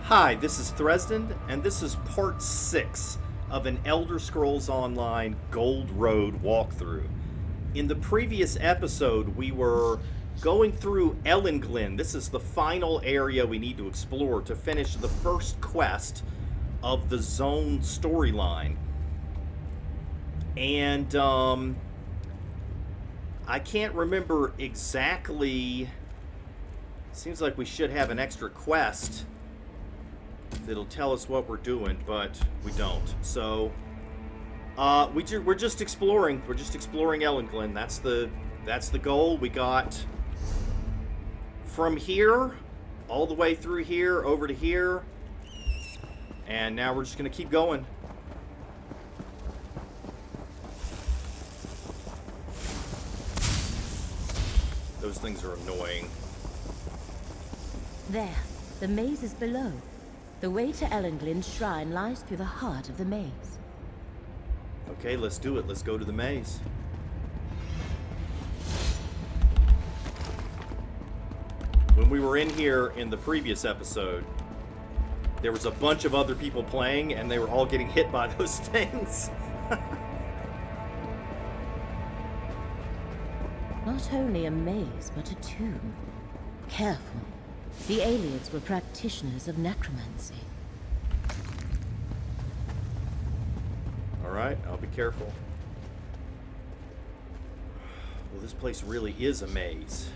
Hi, this is Thresden, and this is part 6 of an Elder Scrolls Online Gold Road walkthrough. In the previous episode, we were going through Elenglynn. This is the final area we need to explore to finish the first quest of the Zone storyline. And, I can't remember exactly. Seems like we should have an extra quest that'll tell us what we're doing, but we don't. So, we're just exploring. We're just exploring Elenglynn. That's the goal. We got from here all the way through here over to here, and now we're just gonna keep going. Those things are annoying. There, the maze is below. The way to Elenglynn's shrine lies through the heart of the maze. Okay, let's do it. Let's go to the maze. When we were in here in the previous episode, there was a bunch of other people playing, and they were all getting hit by those things. Not only a maze, but a tomb. Careful. The aliens were practitioners of necromancy. Alright, I'll be careful. Well, this place really is a maze.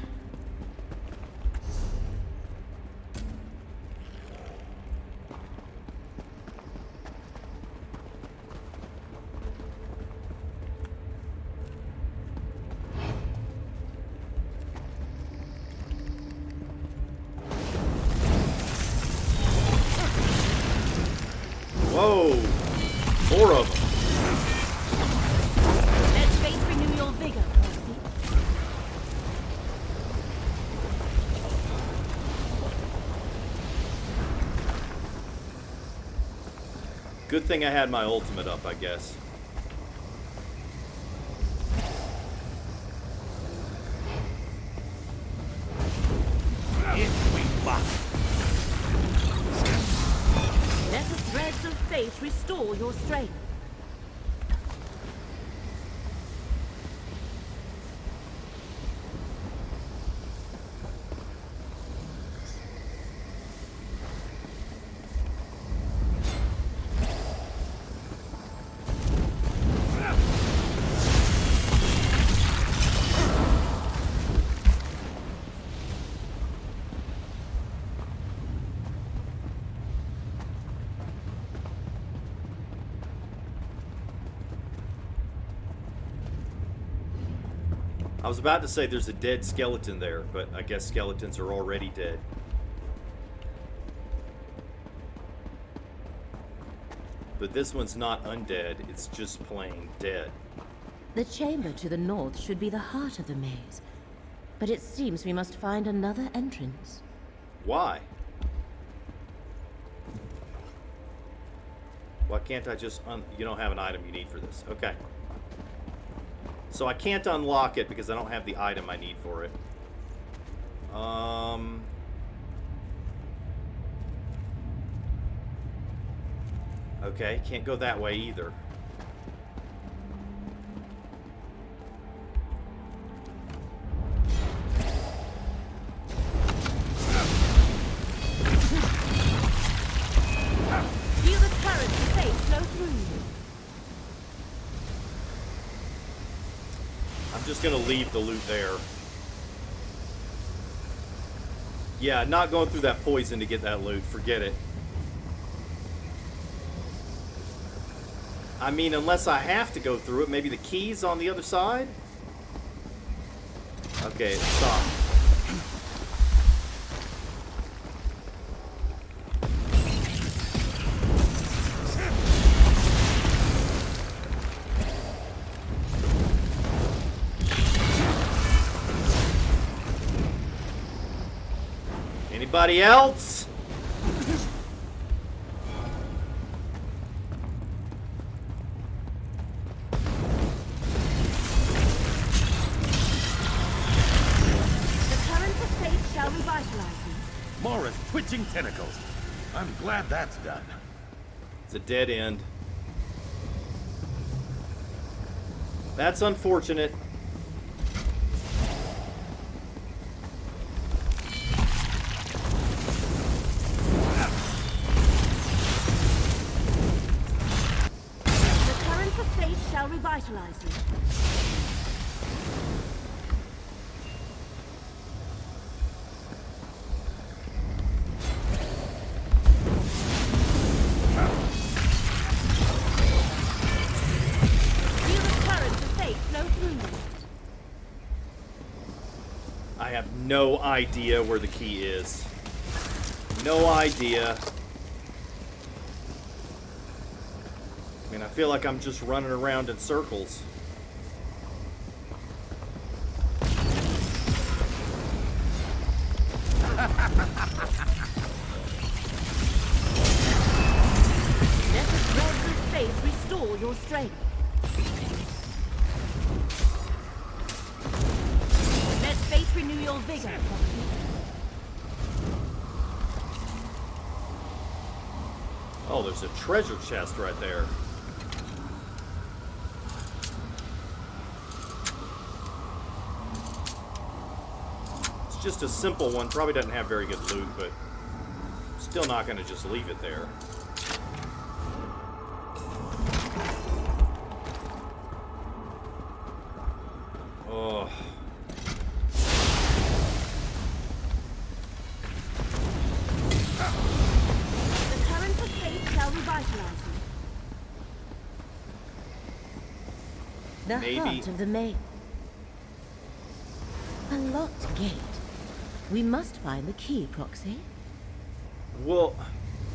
Whoa! 4 of them. Let's face renew your vigor, Percy. Good thing I had my ultimate up, I guess. If we must. Let the threads of fate restore your strength. I was about to say there's a dead skeleton there, but I guess skeletons are already dead. But this one's not undead, it's just plain dead. The chamber to the north should be the heart of the maze, but it seems we must find another entrance. Why? Why can't I just you don't have an item you need for this. Okay. So I can't unlock it because I don't have the item I need for it. Okay, can't go that way either. Feel the current of fate flow through you. I'm just gonna leave the loot there. Yeah, not going through that poison to get that loot. Forget it. I mean, unless I have to go through it. Maybe the key's on the other side? Okay, stop. Anybody else? The current of fate shall revitalize you. Mora's twitching tentacles. I'm glad that's done. It's a dead end. That's unfortunate. The currents of fate shall revitalize you. Feel the currents of fate flow through you. I have no idea where the key is. No idea. I mean, I feel like I'm just running around in circles. Let the threads of fate restore your strength. Let fate renew your vigor. Oh, there's a treasure chest right there. It's just a simple one. Probably doesn't have very good loot, but still not going to just leave it there. Oh. The currents of fate shall revitalize you. The Maybe. heart of the maze. A locked gate. We must find the key, Proxy. Well,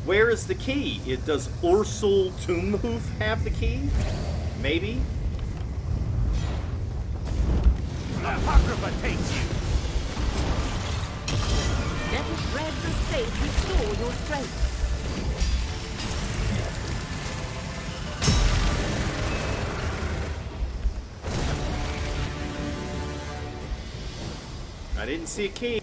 where is the key? Does Ursul Tombhoof have the key? Maybe? Apocrypha takes you! Let the threads of fate restore your strength. I didn't see a key.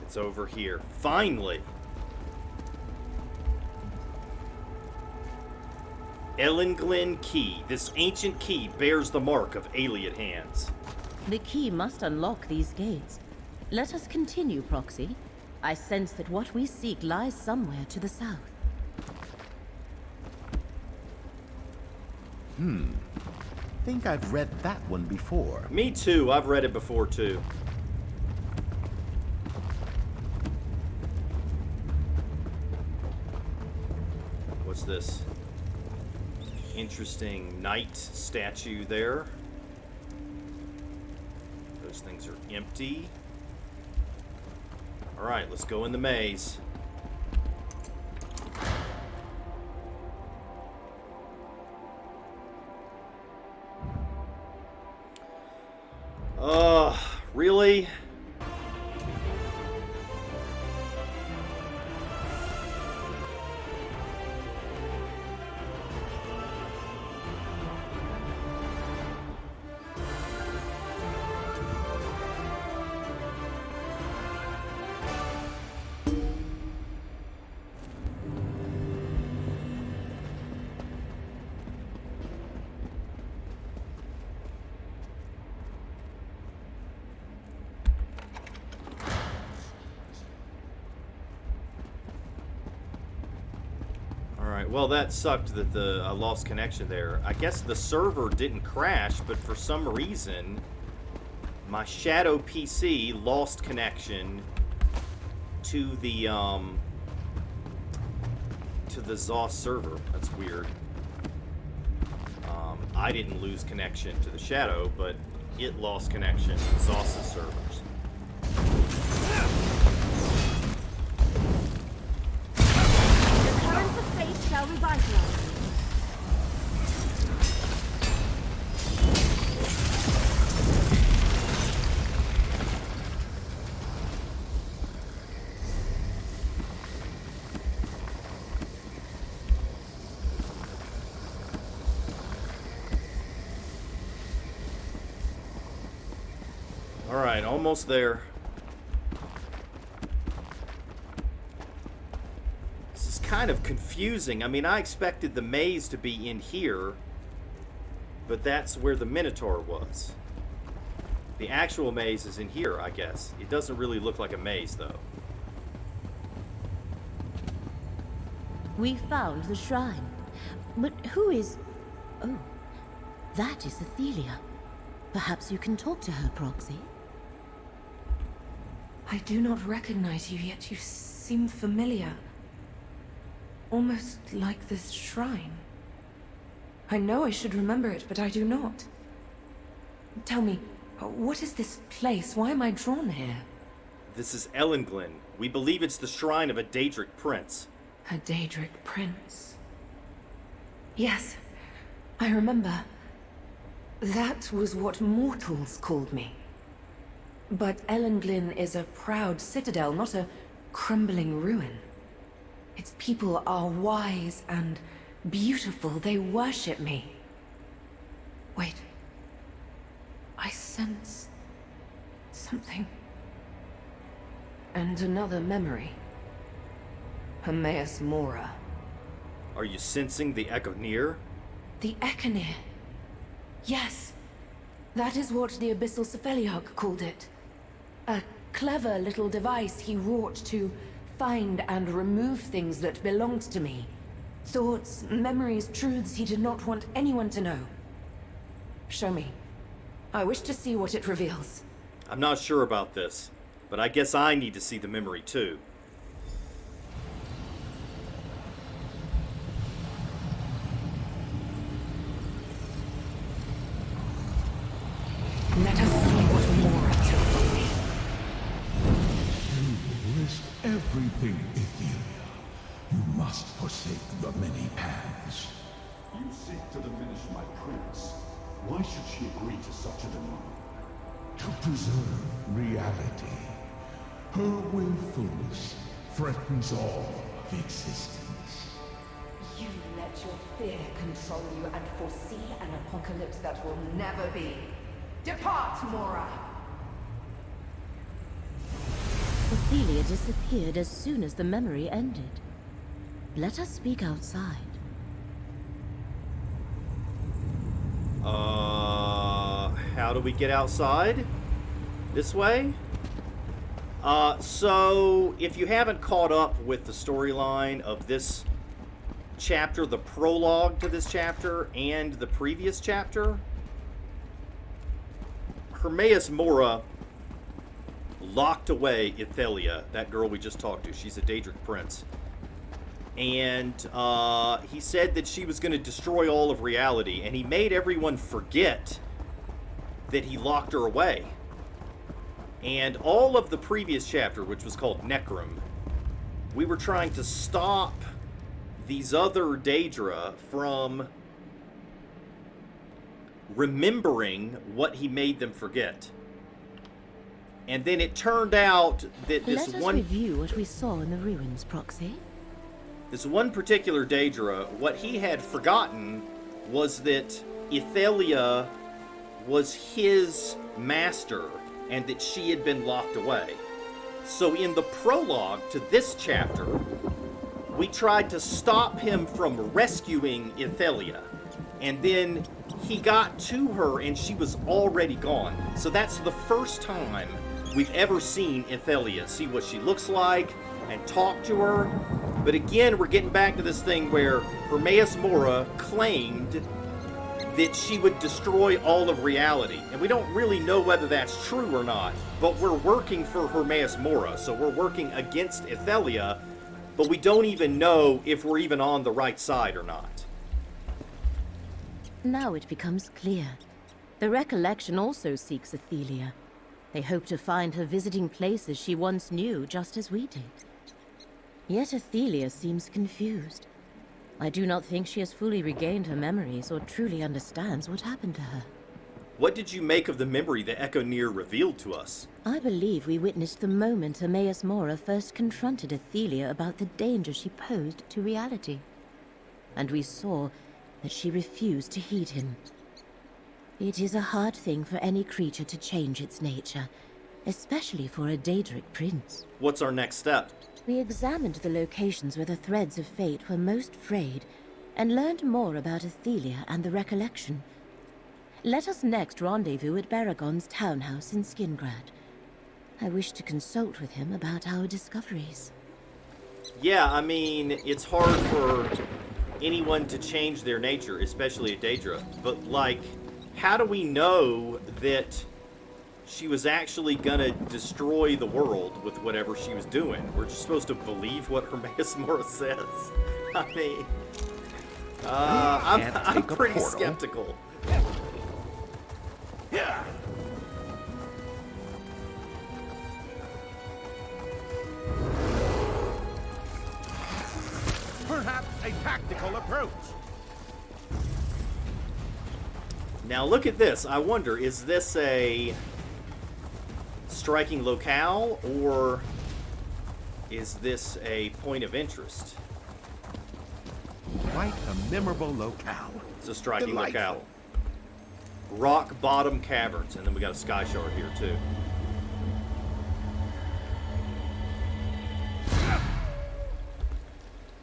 It's over here. Finally! Elenglynn key. This ancient key bears the mark of Ayleid hands. The key must unlock these gates. Let us continue, Proxy. I sense that what we seek lies somewhere to the south. Think I've read that one before. Me too. I've read it before too. What's this? Interesting knight statue there. Those things are empty. Alright, let's go in the maze. Really? Alright, well that sucked that I lost connection there. I guess the server didn't crash, but for some reason my Shadow PC lost connection to the ZOS server. That's weird. I didn't lose connection to the Shadow, but it lost connection to ZOS's servers. The currents of fate shall revitalize you. Alright, almost there. This is kind of confusing. I mean, I expected the maze to be in here, but that's where the Minotaur was. The actual maze is in here, I guess. It doesn't really look like a maze, though. We found the shrine. But who is... Oh, that is Athelia. Perhaps you can talk to her, Proxy. I do not recognize you, yet you seem familiar. Almost like this shrine. I know I should remember it, but I do not. Tell me, what is this place? Why am I drawn here? This is Elenglynn. We believe it's the shrine of a Daedric prince. A Daedric prince. Yes, I remember. That was what mortals called me. But Elenglynn is a proud citadel, not a crumbling ruin. Its people are wise and beautiful. They worship me. Wait. I sense something. And another memory. Hermaeus Mora. Are you sensing the echo near? The Ekenir. Yes. That is what the Abyssal Cephaliarch called it. A clever little device he wrought to find and remove things that belonged to me. Thoughts, memories, truths he did not want anyone to know. Show me. I wish to see what it reveals. I'm not sure about this, but I guess I need to see the memory too. Let us see what Mora took from me. You risk everything, Athelia. You must forsake the many paths. You seek to diminish my prince. Why should she agree to such a demand? To preserve reality. Her willfulness threatens all of existence. You let your fear control you and foresee an apocalypse that will never be. Depart, Mora! Athelia disappeared as soon as the memory ended. Let us speak outside. How do we get outside? This way? So, if you haven't caught up with the storyline of this chapter, the prologue to this chapter, and the previous chapter, Hermaeus Mora locked away Athelia, that girl we just talked to. She's a Daedric prince. And he said that she was going to destroy all of reality, and he made everyone forget that he locked her away. And all of the previous chapter, which was called Necrum, we were trying to stop these other Daedra from remembering what he made them forget. And then it turned out that this Let us review what we saw in the ruins, Proxy. This one particular Daedra, what he had forgotten was that Athelia was his master and that she had been locked away. So in the prologue to this chapter, we tried to stop him from rescuing Athelia. And then he got to her and she was already gone. So that's the first time we've ever seen Athelia, see what she looks like and talk to her. But again, we're getting back to this thing where Hermaeus Mora claimed that she would destroy all of reality. And we don't really know whether that's true or not, but we're working for Hermaeus Mora, so we're working against Athelia, but we don't even know if we're even on the right side or not. Now it becomes clear. The recollection also seeks Athelia. They hope to find her visiting places she once knew, just as we did. Yet Athelia seems confused. I do not think she has fully regained her memories or truly understands what happened to her. What did you make of the memory the Ekonir revealed to us? I believe we witnessed the moment Hermaeus Mora first confronted Athelia about the danger she posed to reality. And we saw that she refused to heed him. It is a hard thing for any creature to change its nature, especially for a Daedric prince. What's our next step? We examined the locations where the threads of fate were most frayed, and learned more about Athelia and the Recollection. Let us next rendezvous at Baragon's townhouse in Skingrad. I wish to consult with him about our discoveries. Yeah, I mean, it's hard for anyone to change their nature, especially a Daedra. But, like, how do we know that she was actually gonna destroy the world with whatever she was doing? We're just supposed to believe what Hermaeus Mora says. I mean, I'm pretty skeptical. Perhaps a tactical approach. Now look at this. I wonder, is this a striking locale, or is this a point of interest? Quite a memorable locale. It's a striking Delightful. locale. Rock Bottom Caverns, and then we got a sky shard here too.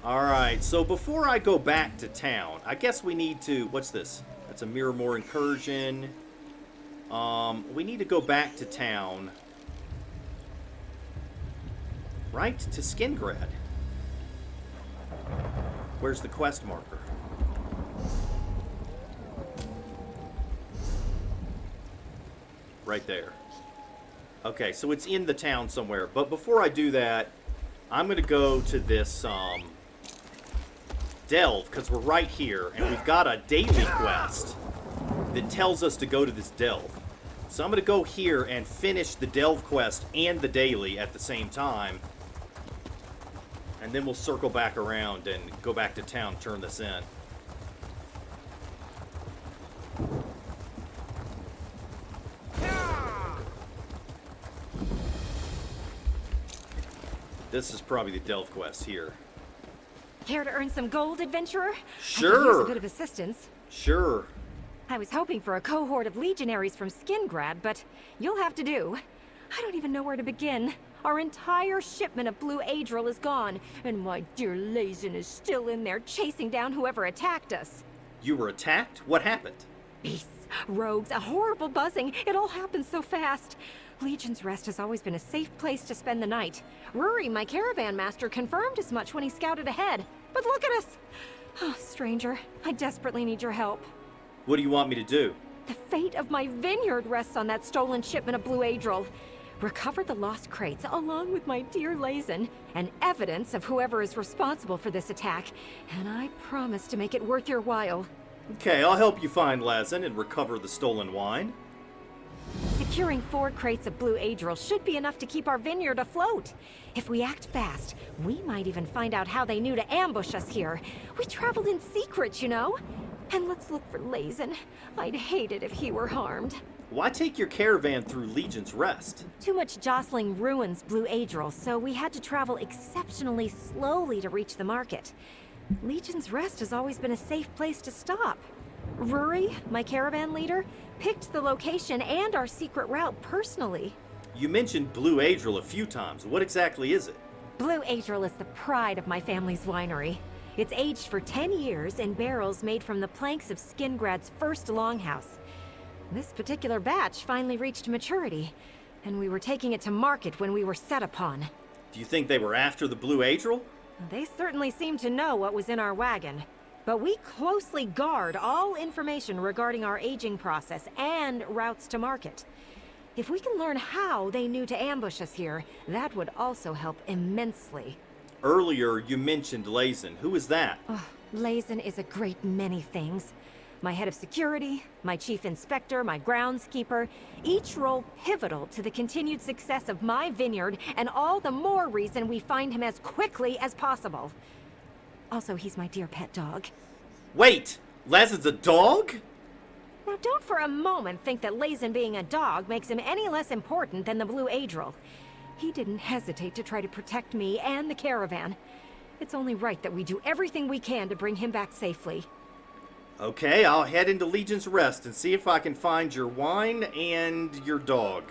Alright, so before I go back to town, I guess we need to... What's this? That's a Miramore incursion. We need to go back to town. Right? To Skingrad. Where's the quest marker? Right there. Okay, so it's in the town somewhere. But before I do that, I'm going to go to this, delve, because we're right here, and we've got a daily quest that tells us to go to this delve. So I'm going to go here and finish the delve quest and the daily at the same time. And then we'll circle back around and go back to town, turn this in. This is probably the delve quest here. Care to earn some gold, adventurer? I could use Sure. a bit of assistance. Sure. I was hoping for a cohort of legionaries from Skingrad, but you'll have to do. I don't even know where to begin. Our entire shipment of blue Adril is gone, and my dear Lazen is still in there chasing down whoever attacked us. You were attacked? What happened? Beasts, rogues, a horrible buzzing. It all happened so fast. Legion's Rest has always been a safe place to spend the night. Rory, my caravan master, confirmed as much when he scouted ahead. But look at us! Oh, stranger, I desperately need your help. What do you want me to do? The fate of my vineyard rests on that stolen shipment of blue Adril. Recover the lost crates along with my dear Lazen, and evidence of whoever is responsible for this attack, and I promise to make it worth your while. Okay, I'll help you find Lazen and recover the stolen wine. Securing 4 crates of blue Adril should be enough to keep our vineyard afloat. If we act fast, we might even find out how they knew to ambush us here. We traveled in secret, you know? And let's look for Lazen. I'd hate it if he were harmed. Why take your caravan through Legion's Rest? Too much jostling ruins blue Adril, so we had to travel exceptionally slowly to reach the market. Legion's Rest has always been a safe place to stop. Rory, my caravan leader, picked the location and our secret route personally. You mentioned Blue Adril a few times. What exactly is it? Blue Adril is the pride of my family's winery. It's aged for 10 years in barrels made from the planks of Skingrad's first longhouse. This particular batch finally reached maturity, and we were taking it to market when we were set upon. Do you think they were after the Blue Adril? They certainly seemed to know what was in our wagon. But we closely guard all information regarding our aging process and routes to market. If we can learn how they knew to ambush us here, that would also help immensely. Earlier, you mentioned Lazen. Who is that? Oh, Lazen is a great many things. My head of security, my chief inspector, my groundskeeper, each role pivotal to the continued success of my vineyard, and all the more reason we find him as quickly as possible. Also, he's my dear pet dog. Wait! Lazen's a dog? Now, don't for a moment think that Lazen being a dog makes him any less important than the Blue Adril. He didn't hesitate to try to protect me and the caravan. It's only right that we do everything we can to bring him back safely. Okay, I'll head into Legion's Rest and see if I can find your wine and your dog.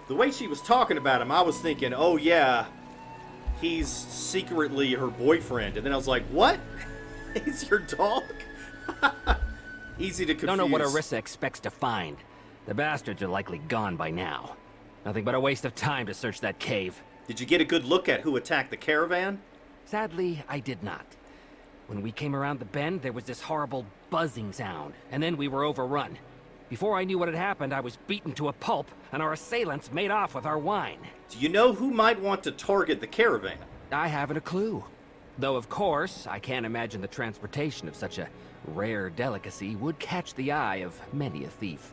The way she was talking about him, I was thinking, oh yeah, he's secretly her boyfriend. And then I was like, what? He's your dog? Easy to confuse. Don't know what Orisa expects to find. The bastards are likely gone by now. Nothing but a waste of time to search that cave. Did you get a good look at who attacked the caravan? Sadly, I did not. When we came around the bend, there was this horrible buzzing sound, and then we were overrun. Before I knew what had happened, I was beaten to a pulp, and our assailants made off with our wine. Do you know who might want to target the caravan? I haven't a clue. Though, of course, I can't imagine the transportation of such a rare delicacy would catch the eye of many a thief.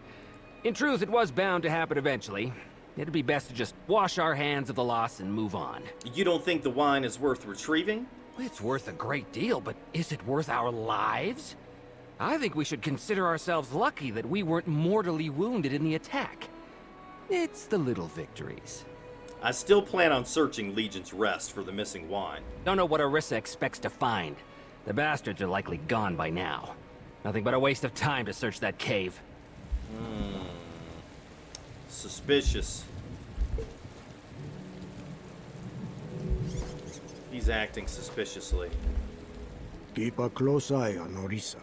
In truth, it was bound to happen eventually. It'd be best to just wash our hands of the loss and move on. You don't think the wine is worth retrieving? It's worth a great deal, but is it worth our lives? I think we should consider ourselves lucky that we weren't mortally wounded in the attack. It's the little victories. I still plan on searching Legion's Rest for the missing wine. Don't know what Orisa expects to find. The bastards are likely gone by now. Nothing but a waste of time to search that cave. Suspicious. He's acting suspiciously. Keep a close eye on Orisa.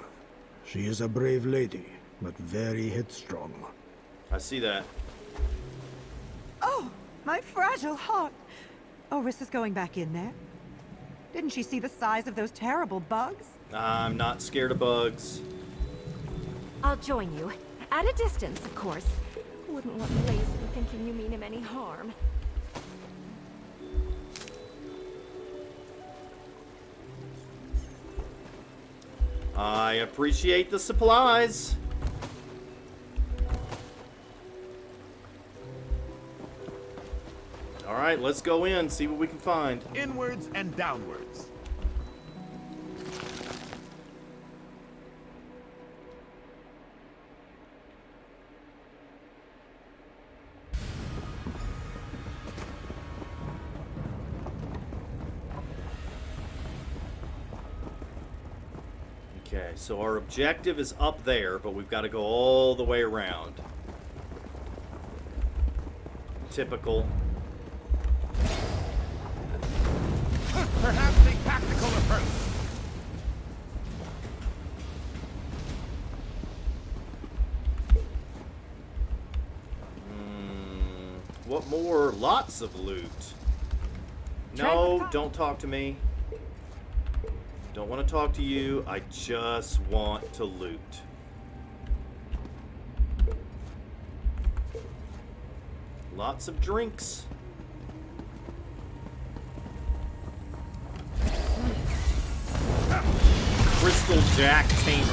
She is a brave lady, but very headstrong. I see that. Oh, my fragile heart. Orisa's going back in there. Didn't she see the size of those terrible bugs? I'm not scared of bugs. I'll join you. At a distance, of course. Wouldn't want Layson thinking you mean him any harm. I appreciate the supplies. All right, let's go in, see what we can find. Inwards and downwards. Okay, so our objective is up there, but we've got to go all the way around. Typical. Perhaps a tactical approach. What more? Lots of loot. No, don't talk to me. Don't want to talk to you. I just want to loot. Lots of drinks. Crystal Jack Tamer.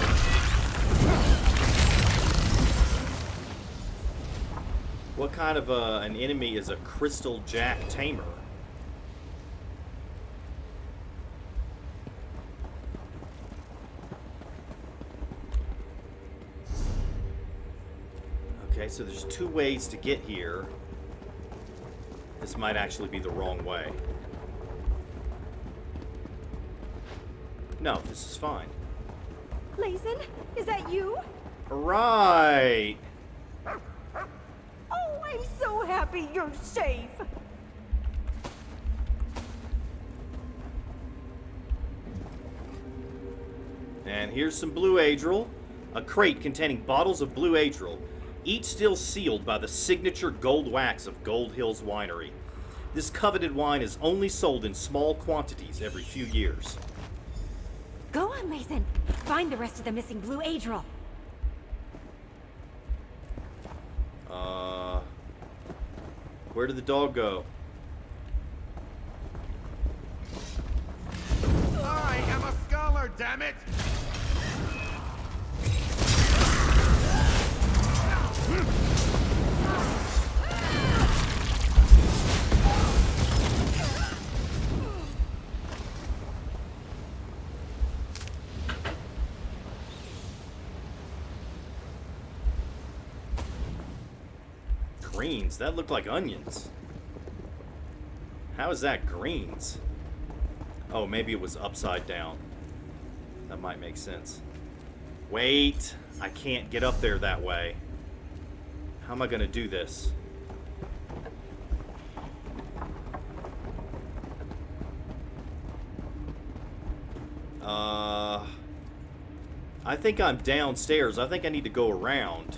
What kind of an enemy is a Crystal Jack Tamer? Okay, so there's two ways to get here. This might actually be the wrong way. No, this is fine. Layson, is that you? Right. Oh, I'm so happy you're safe. And here's some Blue Adril. A crate containing bottles of Blue Adril, each still sealed by the signature gold wax of Gold Hills Winery. This coveted wine is only sold in small quantities every few years. Go on, Layson. Find the rest of the missing Blue Adril. Where did the dog go? I am a scholar, damn it! Greens? That looked like onions. How is that greens? Oh, maybe it was upside down. That might make sense. Wait, I can't get up there that way. How am I gonna do this? I think I'm downstairs. I think I need to go around.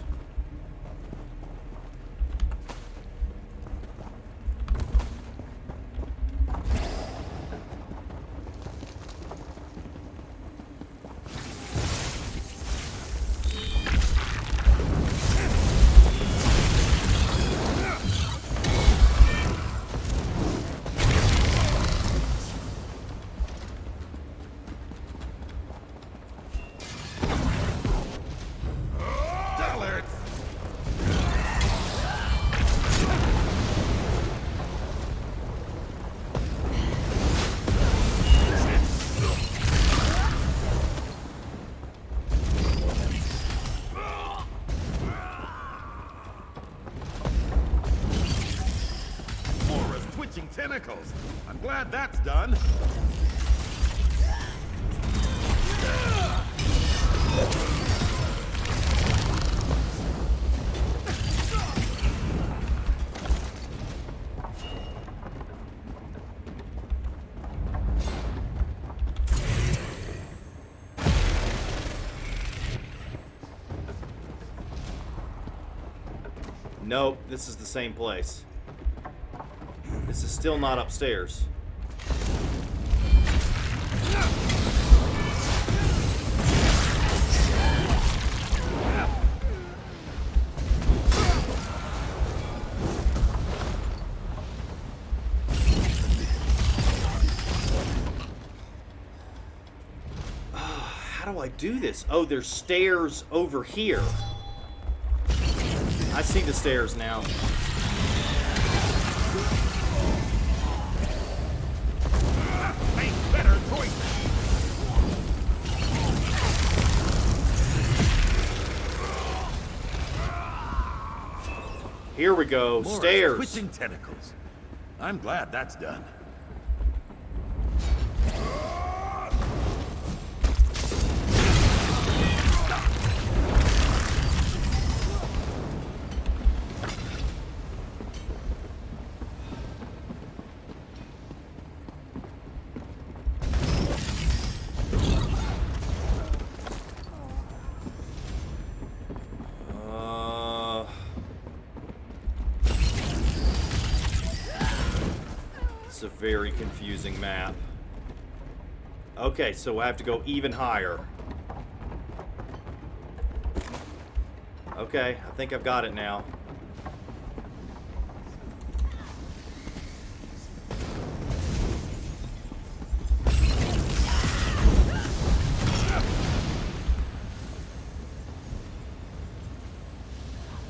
Tentacles. I'm glad that's done. Nope, this is the same place. This is still not upstairs. How do I do this? Oh, there's stairs over here. I see the stairs now. Here we go. More Stairs. Twitching tentacles. I'm glad that's done. It's a very confusing map. Okay, so I have to go even higher. Okay, I think I've got it now.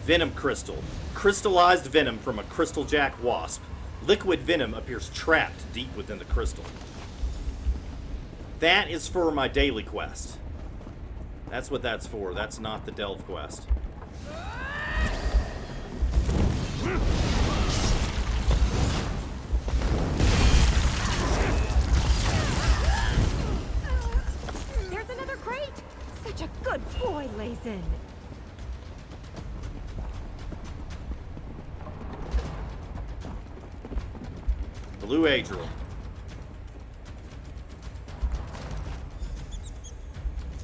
Venom crystal. Crystallized venom from a crystal jack wasp. Liquid venom appears trapped deep within the crystal. That is for my daily quest. That's what that's for. That's not the delve quest. There's another crate! Such a good boy, Layson. Blue Adriel.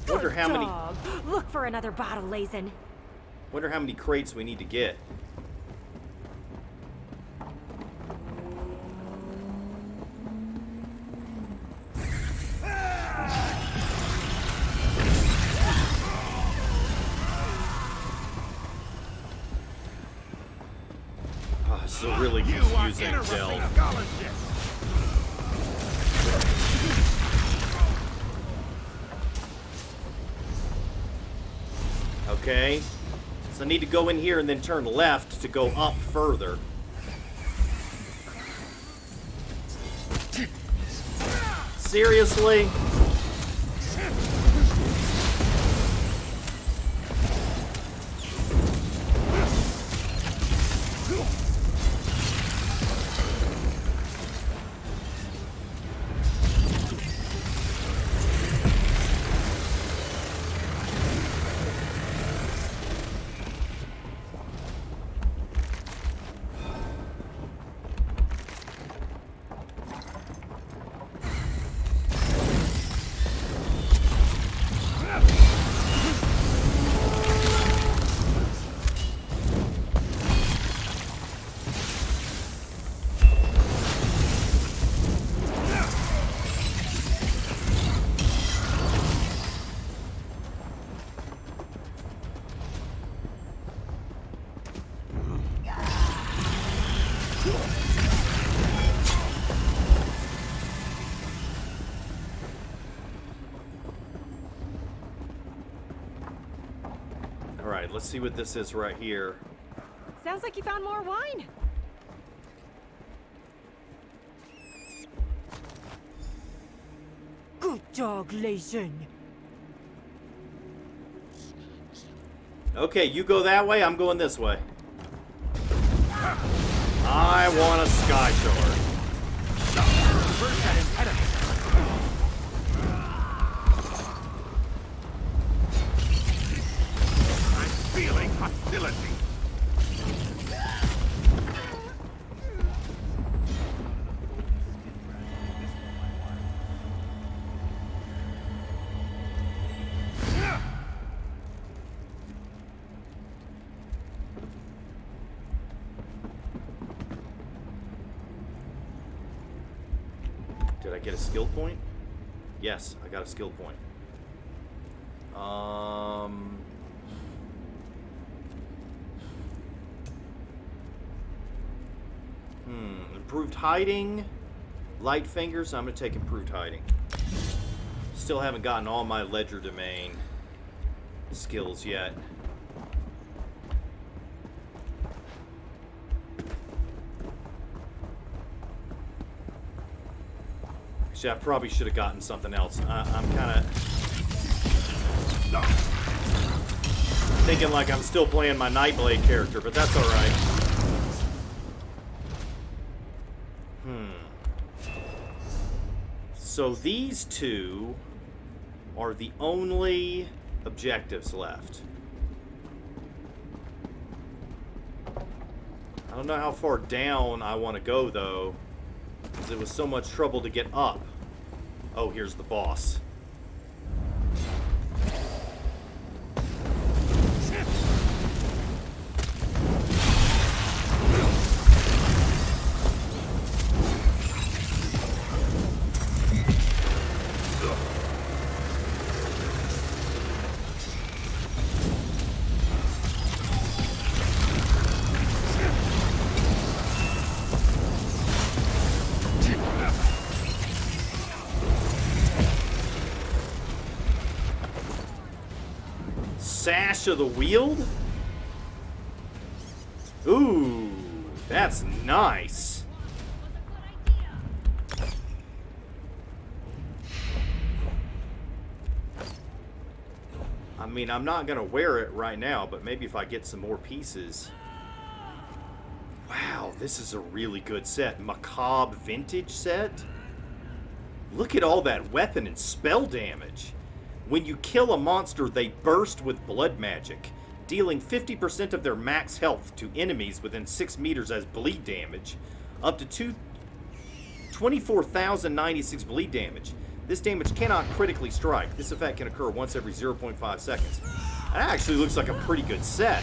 Wonder how many. Look for another bottle, Layson. Wonder how many crates we need to get. Oh, this is a really confusing delve. Okay, so I need to go in here and then turn left to go up further. Seriously? Alright, let's see what this is right here. Sounds like you found more wine. Good dog, Legion. Okay, you go that way, I'm going this way. I want a sky shard. First that impediment. I'm feeling hostility. Did I get a skill point? Yes, I got a skill point. Improved hiding, light fingers. I'm gonna take improved hiding. Still haven't gotten all my ledger domain skills yet. Actually, I probably should have gotten something else. I'm kind of thinking like I'm still playing my Nightblade character, but that's alright. So these two are the only objectives left. I don't know how far down I want to go, though, because it was so much trouble to get up. Oh, here's the boss. Sash of the Wield? Ooh, that's nice. I mean, I'm not gonna wear it right now, but maybe if I get some more pieces. Wow, this is a really good set. Macabre vintage set. Look at all that weapon and spell damage. When you kill a monster, they burst with blood magic, dealing 50% of their max health to enemies within 6 meters as bleed damage, up to 24,096 bleed damage. This damage cannot critically strike. This effect can occur once every 0.5 seconds. That actually looks like a pretty good set.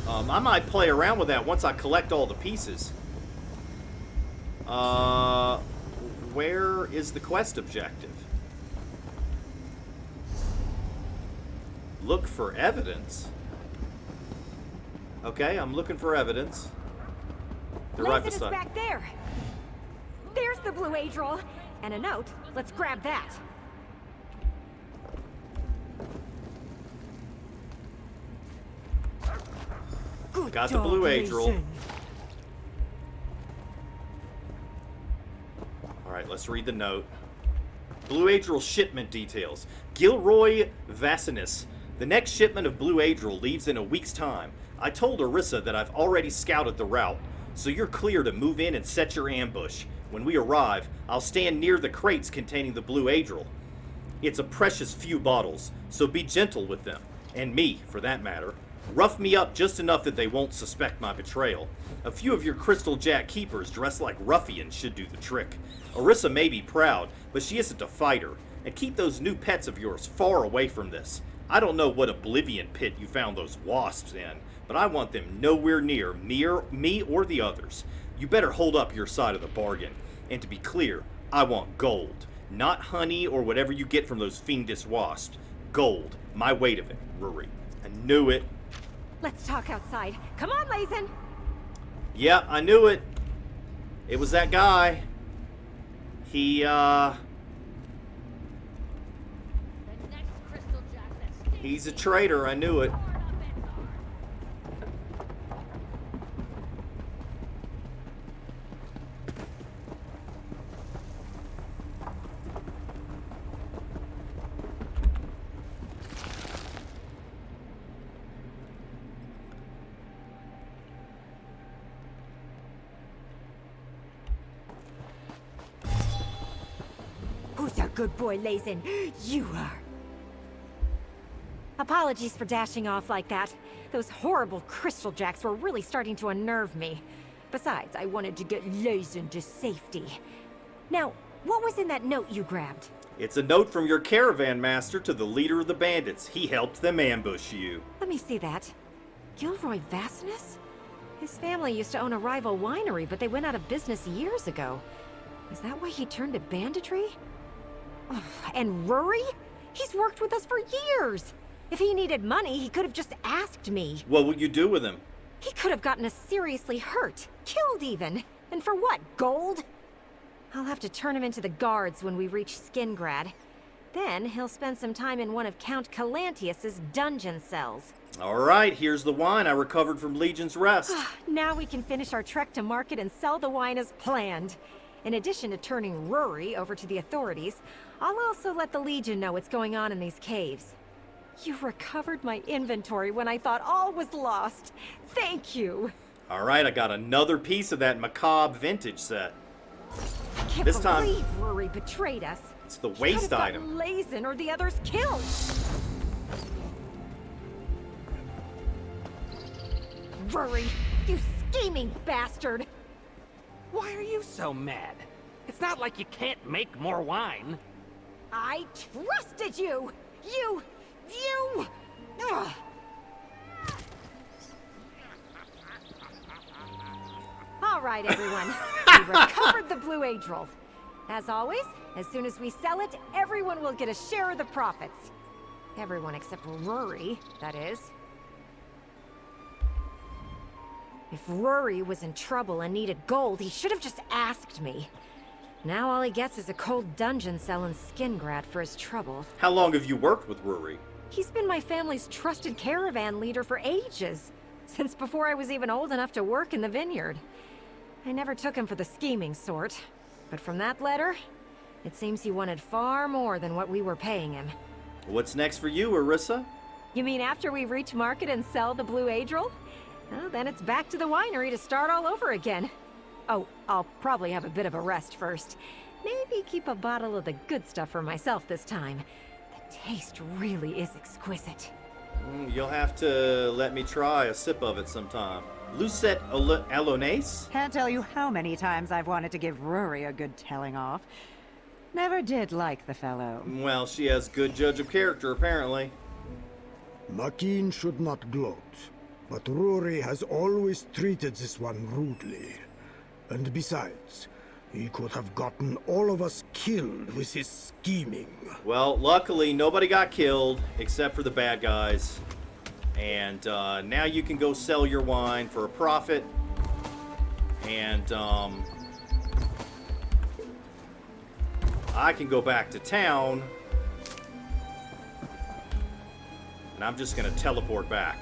I might play around with that once I collect all the pieces. Where is the quest objective? Look for evidence. Okay, I'm looking for evidence. They're right Lazen is beside. back there. There's the blue Adril. And a note. Let's grab that. Good Got the dog, blue Adril. Legion. Alright, let's read the note. Blue Adril shipment details. Gilroy Vassinus. The next shipment of Blue Adril leaves in a week's time. I told Orissa that I've already scouted the route, so you're clear to move in and set your ambush. When we arrive, I'll stand near the crates containing the Blue Adril. It's a precious few bottles, so be gentle with them. And me, for that matter. Rough me up just enough that they won't suspect my betrayal. A few of your Crystal Jack keepers dressed like ruffians should do the trick. Orissa may be proud, but she isn't a fighter. And keep those new pets of yours far away from this. I don't know what oblivion pit you found those wasps in, but I want them nowhere near me or the others. You better hold up your side of the bargain. And to be clear, I want gold. Not honey or whatever you get from those fiendish wasps. Gold. My weight of it, Rory. I knew it. Let's talk outside. Come on, Lazen. Yeah, I knew it. It was that guy. He He's a traitor, I knew it. Who's a good boy, Elenglynn? You are. Apologies for dashing off like that. Those horrible crystal jacks were really starting to unnerve me. Besides, I wanted to get Elenglynn to safety. Now, what was in that note you grabbed? It's a note from your caravan master to the leader of the bandits. He helped them ambush you. Let me see that. Gilroy Vassinus? His family used to own a rival winery, but they went out of business years ago. Is that why he turned to banditry? Oh, and Rory? He's worked with us for years! If he needed money, he could have just asked me. What would you do with him? He could have gotten us seriously hurt. Killed even. And for what, gold? I'll have to turn him into the guards when we reach Skingrad. Then he'll spend some time in one of Count Calantius's dungeon cells. Alright, here's the wine I recovered from Legion's Rest. Now we can finish our trek to market and sell the wine as planned. In addition to turning Rory over to the authorities, I'll also let the Legion know what's going on in these caves. You recovered my inventory when I thought all was lost. Thank you. Alright, I got another piece of that macabre vintage set. I can't This time, believe Rory betrayed us. it's the He waste could have item. gotten Elenglynn or the others killed. Rory, you scheming bastard! Why are you so mad? It's not like you can't make more wine. I trusted you! You! Ugh. All right, everyone. We recovered the Blue Adril. As always, as soon as we sell it, everyone will get a share of the profits. Everyone except Rory, that is. If Rory was in trouble and needed gold, he should have just asked me. Now all he gets is a cold dungeon cell in Skingrad for his trouble. How long have you worked with Rory? He's been my family's trusted caravan leader for ages. Since before I was even old enough to work in the vineyard. I never took him for the scheming sort. But from that letter, it seems he wanted far more than what we were paying him. What's next for you, Orisa? You mean after we reach market and sell the Blue Adril? Well, then it's back to the winery to start all over again. Oh, I'll probably have a bit of a rest first. Maybe keep a bottle of the good stuff for myself this time. The taste really is exquisite. You'll have to let me try a sip of it sometime. Lucette Alonace? Can't tell you how many times I've wanted to give Rory a good telling off. Never did like the fellow. Well, she has good judge of character, apparently. Makin should not gloat, but Rory has always treated this one rudely. And besides, he could have gotten all of us killed with his scheming. Well, luckily, nobody got killed, except for the bad guys. And now you can go sell your wine for a profit. And I can go back to town. And I'm just going to teleport back.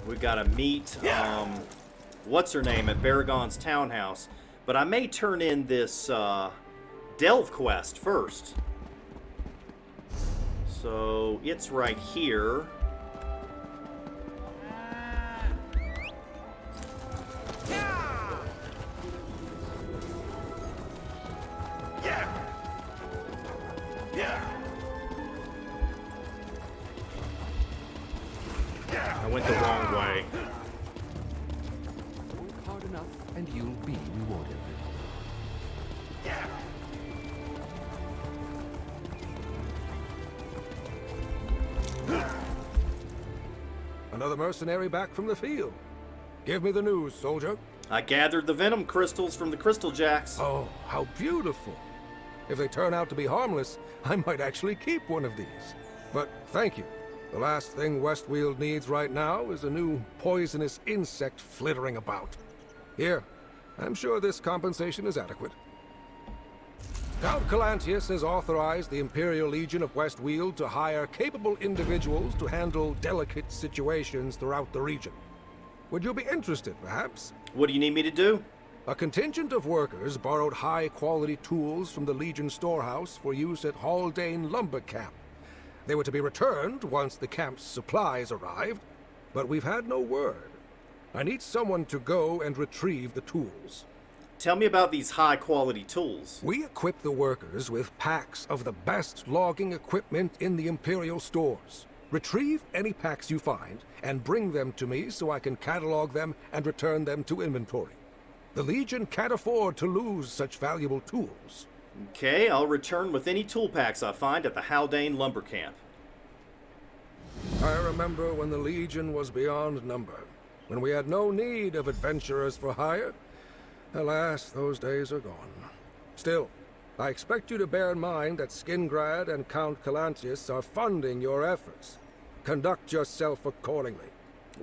We gotta meet, what's her name, at Baragon's townhouse. But I may turn in this, Delve quest first. So, it's right here. I went the wrong way. Work hard enough, and you'll be rewarded. An another mercenary back from the field. Give me the news, soldier. I gathered the venom crystals from the Crystal Jacks. Oh, how beautiful. If they turn out to be harmless, I might actually keep one of these. But thank you. The last thing Westweald needs right now is a new poisonous insect flittering about. Here, I'm sure this compensation is adequate. Count Calantius has authorized the Imperial Legion of Westweald to hire capable individuals to handle delicate situations throughout the region. Would you be interested, perhaps? What do you need me to do? A contingent of workers borrowed high-quality tools from the Legion storehouse for use at Haldane Lumber Camp. They were to be returned once the camp's supplies arrived, but we've had no word. I need someone to go and retrieve the tools. Tell me about these high-quality tools. We equip the workers with packs of the best logging equipment in the Imperial stores. Retrieve any packs you find, and bring them to me so I can catalog them and return them to inventory. The Legion can't afford to lose such valuable tools. Okay, I'll return with any tool packs I find at the Haldane Lumber Camp. I remember when the Legion was beyond number, when we had no need of adventurers for hire. Alas, those days are gone. Still, I expect you to bear in mind that Skingrad and Count Calantius are funding your efforts. Conduct yourself accordingly.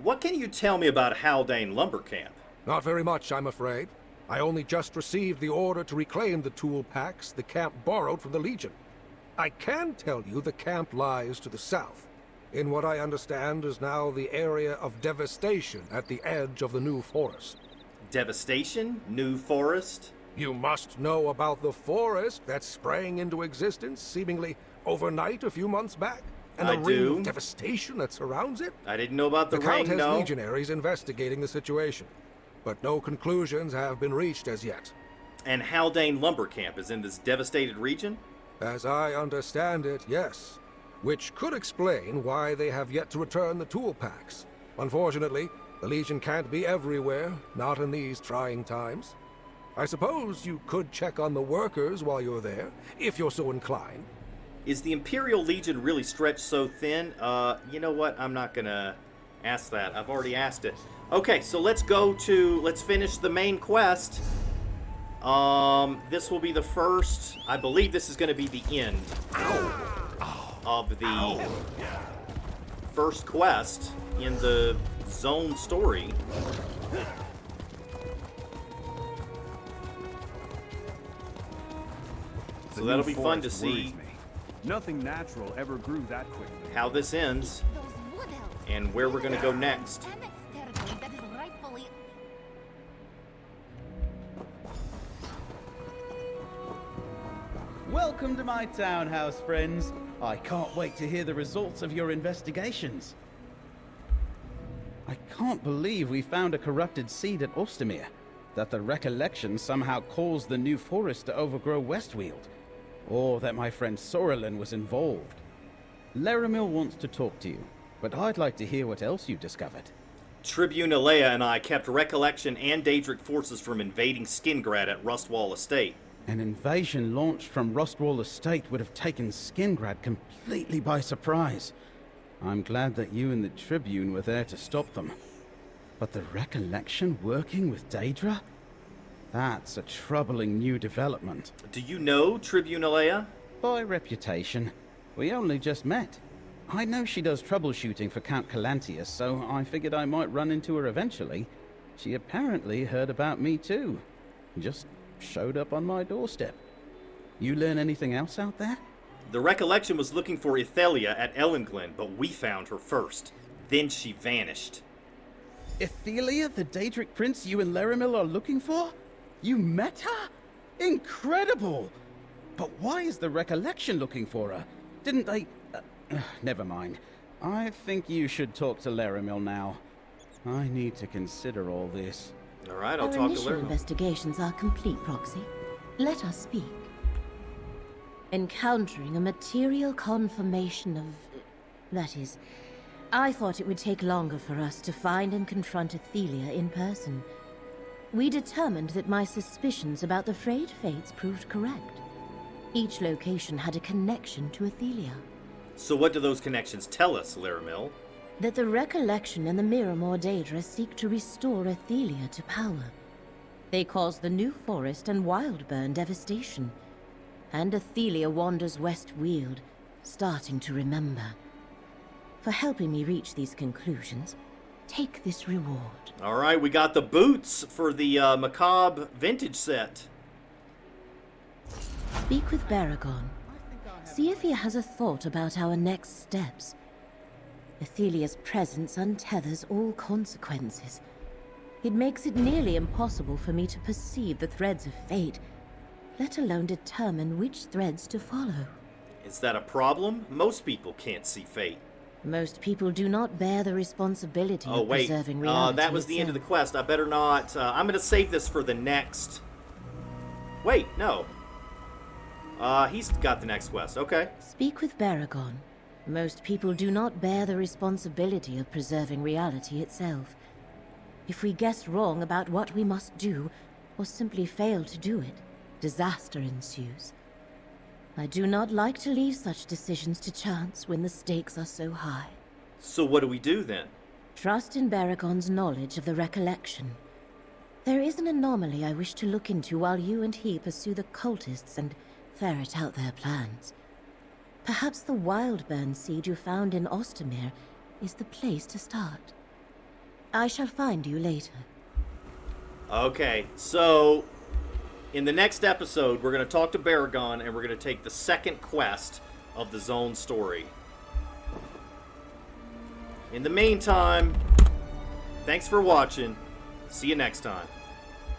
What can you tell me about Haldane Lumber Camp? Not very much, I'm afraid. I only just received the order to reclaim the tool packs the camp borrowed from the Legion. I can tell you the camp lies to the south, in what I understand is now the area of devastation at the edge of the New Forest. Devastation? New Forest? You must know about the forest that sprang into existence seemingly overnight a few months back, and the ring of devastation that surrounds it. I didn't know about the ring, Count has no. legionaries investigating the situation, but no conclusions have been reached as yet. And Haldane Lumber Camp is in this devastated region? As I understand it, yes. Which could explain why they have yet to return the tool packs. Unfortunately, the Legion can't be everywhere, not in these trying times. I suppose you could check on the workers while you're there, if you're so inclined. Is the Imperial Legion really stretched so thin? You know what? I'm not gonna ask that. I've already asked it. Okay, so let's finish the main quest. This will be the first, I believe this is gonna be the end of the first quest in the zone story. So that'll be fun to see Nothing natural ever grew that quickly. how this ends and where we're going to go next. Welcome to my townhouse, friends. I can't wait to hear the results of your investigations. I can't believe we found a corrupted seed at Ostermere. That the recollection somehow caused the New Forest to overgrow Westweald. Or that my friend Sorelin was involved. Laramil wants to talk to you, but I'd like to hear what else you discovered. Tribune Alea and I kept Recollection and Daedric forces from invading Skingrad at Rustwall Estate. An invasion launched from Rustwall Estate would have taken Skingrad completely by surprise. I'm glad that you and the Tribune were there to stop them. But the Recollection working with Daedra? That's a troubling new development. Do you know Tribune Alea? By reputation. We only just met. I know she does troubleshooting for Count Calantius, so I figured I might run into her eventually. She apparently heard about me too. Just showed up on my doorstep. You learn anything else out there? The Recollection was looking for Ethelia at Elenglynn, but we found her first. Then she vanished. Ethelia, the Daedric prince you and Laramil are looking for? You met her? Incredible! But why is the Recollection looking for her? Didn't they... never mind. I think you should talk to Laramil now. I need to consider all this. Alright, I'll Our talk to initial Laramil. investigations are complete, Proxy. Let us speak. Encountering a material confirmation of... That is, I thought it would take longer for us to find and confront Ethelia in person. We determined that my suspicions about the frayed fates proved correct. Each location had a connection to Ethelia. So what do those connections tell us, Laramil? That the Recollection and the Miramor Daedra seek to restore Athelia to power. They cause the New Forest and Wildburn devastation. And Athelia wanders West Weald, starting to remember. For helping me reach these conclusions, take this reward. All right, we got the boots for the Macabre vintage set. Speak with Baragon. See if he has a thought about our next steps. Athelia's presence untethers all consequences. It makes it nearly impossible for me to perceive the threads of fate, let alone determine which threads to follow. Is that a problem? Most people can't see fate. Most people do not bear the responsibility of preserving reality that was the end of the quest. I better not... I'm going to save this for the next... Wait, no. He's got the next quest. Okay. Speak with Baragon. Most people do not bear the responsibility of preserving reality itself. If we guess wrong about what we must do, or simply fail to do it, disaster ensues. I do not like to leave such decisions to chance when the stakes are so high. So what do we do then? Trust in Baragon's knowledge of the Recollection. There is an anomaly I wish to look into while you and he pursue the cultists and ferret out their plans. Perhaps the Wildburn seed you found in Ostermere is the place to start. I shall find you later. Okay, so in the next episode, we're going to talk to Baragon, and we're going to take the second quest of the Zone story. In the meantime, thanks for watching. See you next time.